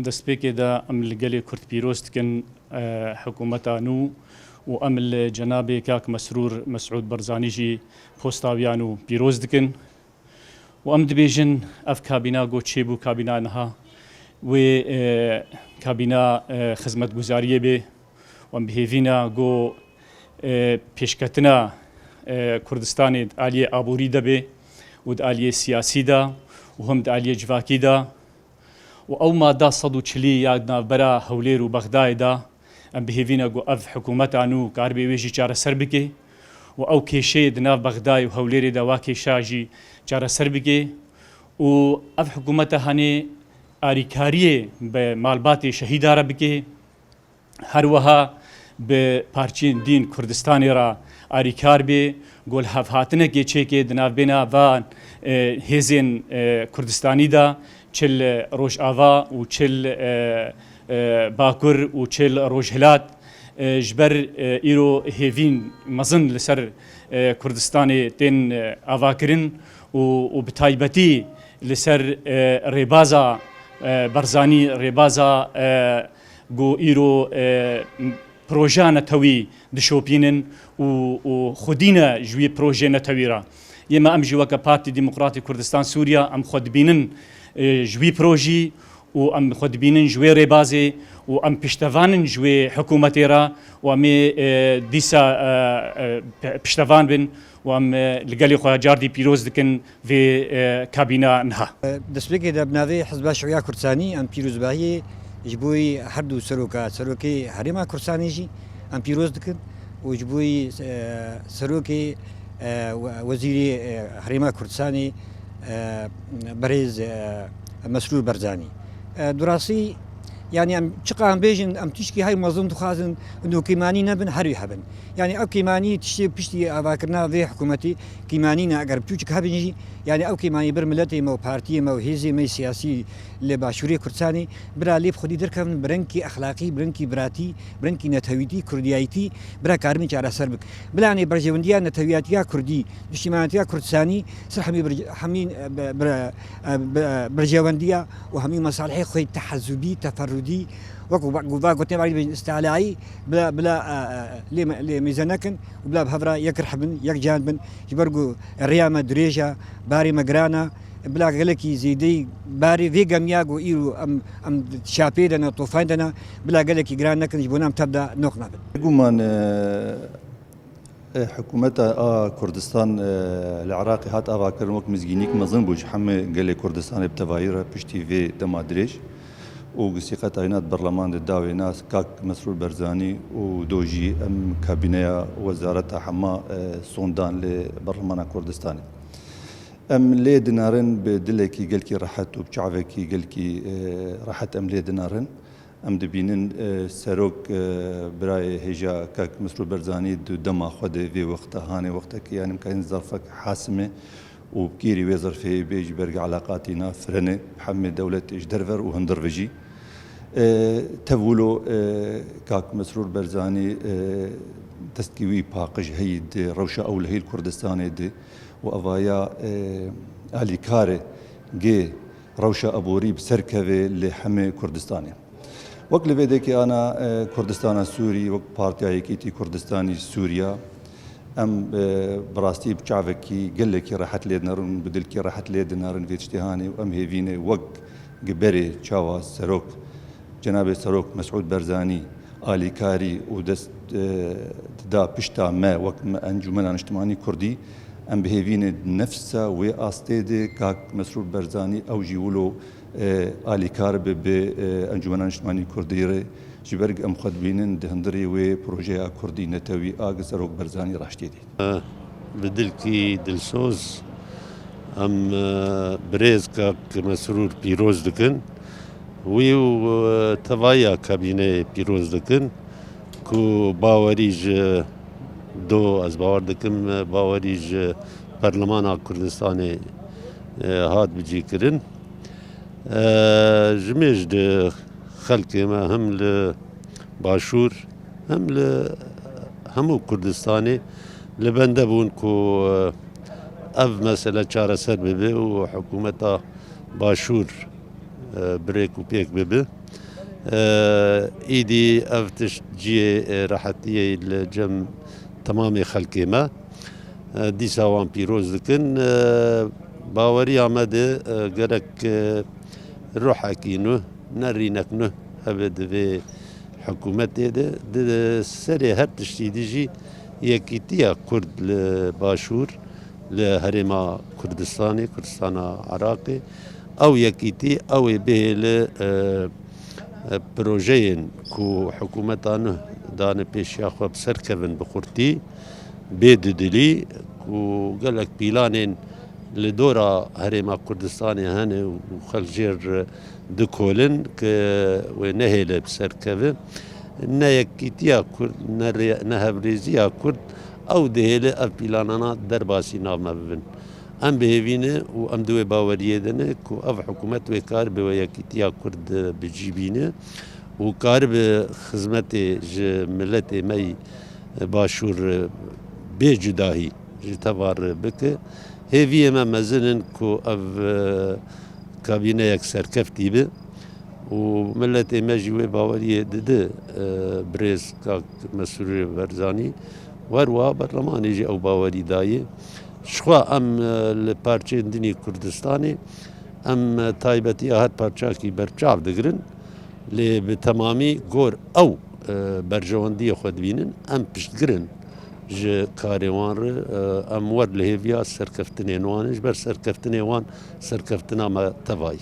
دەستپێکێ دا ئەم لەگەلێ کورد پیرۆست دکن حکوومەتان و ئەم جەنابێ کاک مەسرور مەسعود بەرزانیژی پۆستاویان و پیرۆز دکن و ئەم دەبێژن ئەف کابینا گۆ چێبوو کابینانها وێ کابینا خزمەتگوزاریە بێ و ئەم بهێڤینە گۆ پێشکەتنە کوردستانê aliyê aborî de bê û di aliyê siyasî de û him di aliyê civakî de û ew mada 140 ya navbera Hewlêr û Bexdayê de em bihêvîne got ev hikûmeta nû karibê wê jî çareser bike û ew kêşeyê di nav Bexdayê û Hewlêrê de wa kêşa jî çareser bike û ev hikûmeta henê alîkariyê bi malbatê şehîda re bike her wiha bi parçeyên dîn Kurdistanê re alîkar bê gol hevhatinekê çêkê di navbêna van hêzên Kurdistanî de çil Rojava û çil Bakur û çil Rojhilat ji ber îro hêvîn mezin li ser Kurdistanê tên avakirin û bi taybetî li ser rêbaza Barzanî rêbaza got îro proja netewî dişopînin û xwedîne ji wî projê netewî re yê me em jî weke Partî Demokratîk Kurdistan Sûriya em xwe dibînin ji wî projî û em xwe dibînin ji wê rêbazê û em piştevanin ji wê hikûmetê re û em ê dîsa piştevan bin û em li gelê xwe cardî pîroz dikin vê kabîna niha. Destpêkê de bi navê Hizba Şewiya Kurdistanî em pîrozbahiyê ji bo her du serokê Herêma Kurdistanê jî em pîroz dikin û ji bo serokê Wezîrê Herêma Kurdistanê Berêz Mesrûr Berzanî. Di rastî yani em çiqa em bêjin em tiştî hay mezin dixwazin nûkîmanî nebin herî hebin. Yani ew kîmanî tiştê piştî avakirina vê hikûmetî kîmanîne eger piçûk hebin jî yani ew kîmanî bir miletê me û partiyê me û hêzê me siyasî li Başûrê Kurdistanê bira lêv xwedî derkevin bi rengkî exlaqî, bi rengkî biratî, bi rengkî netewîtî, kurdiyayîtî bira karibin çareser bik. Bilanê berjewendiya netewiyatiya Kurdî, piştîmaniya Kurdistanî sir hemî berjewendiya û hemî mesalihê xwe tehezûbî, teferrûdî وەکو گوتێ ئستعلایی بلا لێ مێزە نەکەن و بلا هەڤرا یەکر حبن یەک جان بن ji ber ku rêya me dirêj e barê me giran e bila gelekî zêdeyî barê vê gemiya got îro em şapê de ne tofan de ne bila gelekî giran nekin ji bo em tev de nok nabin. Guman hikûmeta a Kurdistan li Iraqê hat avakirin wek mizgînîk mezin bû ji hemê gelê Kurdistanê bi tevahî re piştî vê dema dirêj û gisîqet ayînat berleman de dawê nas kak Mesrûr Berzanî û dojî em kabîneya wezareta hema sondan lê berlemana Kurdistanê. Em lê dinarin bi dilekî gelkî rehet û bi çavekî gelkî rehet em lê dinarin. Em dibînin serok birayê hêja kak Mesrûr Berzanî di dema xwe de vê wexta hanê wextekî yani em zarfek hasimê û gêrî wê zerfê bê ji ber elaqatî na firenê hemê dewletê ji derver û hindir vejî. Tevwilo kak Mesrûr Berzanî destgî wî paqij heyî di rewşa ew li hêl Kurdistanê de û evaya alîkarê gê rewşa eborî bi ser keve li hemê Kurdistanê. Wek li vêdekê ana Kurdistana Sûrî wek Partiya Yekîtî Kurdistanî Sûriya em bi rastî bi çavekî gelekî rehet lê dinarin bi dilkî rehet lê dinarin vê tiştîhanê û em hêvînê wek gi berê çawa serok Cenabê Serok Mesûd Berzanî alîkarî û dest da pişta me wek Encûmena Niştimanî Kurdî em bihêvînê nefsa wê astê de kak Mesrûr Berzanî ew jî wilo alîkar bi Encûmena Niştimanî Kurdî re ji ber em xwe dibînin di hindirê wê projeya Kurdî netewî a Serok Berzanî raştê dî. Bi dilkî dilsoz em birêz kak Mesrûr pîroz dikin wî û tevaya kabîneyê pîroz dikin ku bawerî ji do ez bawer dikim bawerî ji Berlemana Kurdistanê hat bicîkirin ji mêj di xelkê me hem li Başûr hem li hemû Kurdistanê li bende bûn ku ev mesele çareser bibe û hikûmeta Başûr برێک و پێک ببێ ايدي افتش جي راحتي الجم تمامي خلقي ما دي سوان بيروز دكن باوري عمده قالك روح اكينو نرينك نو ابد في حكومتي ده سري هر تشتيدي جي يكيتيا كرد لباشور لهرما كردستاني كردستان عراقي او يكيتي او به ل بروجين كو حكومتان دان پیش یاخو بسر کردن بخورتی بید دلی كو قالك بيلانين لدورا هرما كردستاني هاني وخلجير دكولن ك ونهيل بسر كذا نيكيتيا كرد نهبريزيا كرد او دهيل ابيلانانا درباسي نام ببن ام بهيفينه و ام دوي باوريه دنه كو اف حكومت وكار بويكيتيا كرد بجيبينه وكار بخدمت ملت مي باشور بجداهي جتبار بك هيفي ما مزنن كو اف كابينه يكسر كفتي به وملت مجوي باوريه دد بريز كاك مسرور برزاني وروا برلمان يجي او باوري داي شخوا ام البارچه دني كردستاني ام تايبتي هات پارچاكي برچاو دگرن لي بتمامي غور او برجواندي خود بينن ام پشتگرن ج كاريوان ام ور لهيفيا سركفتني نوانج بر سركفتني وان سركفتنا ما تباي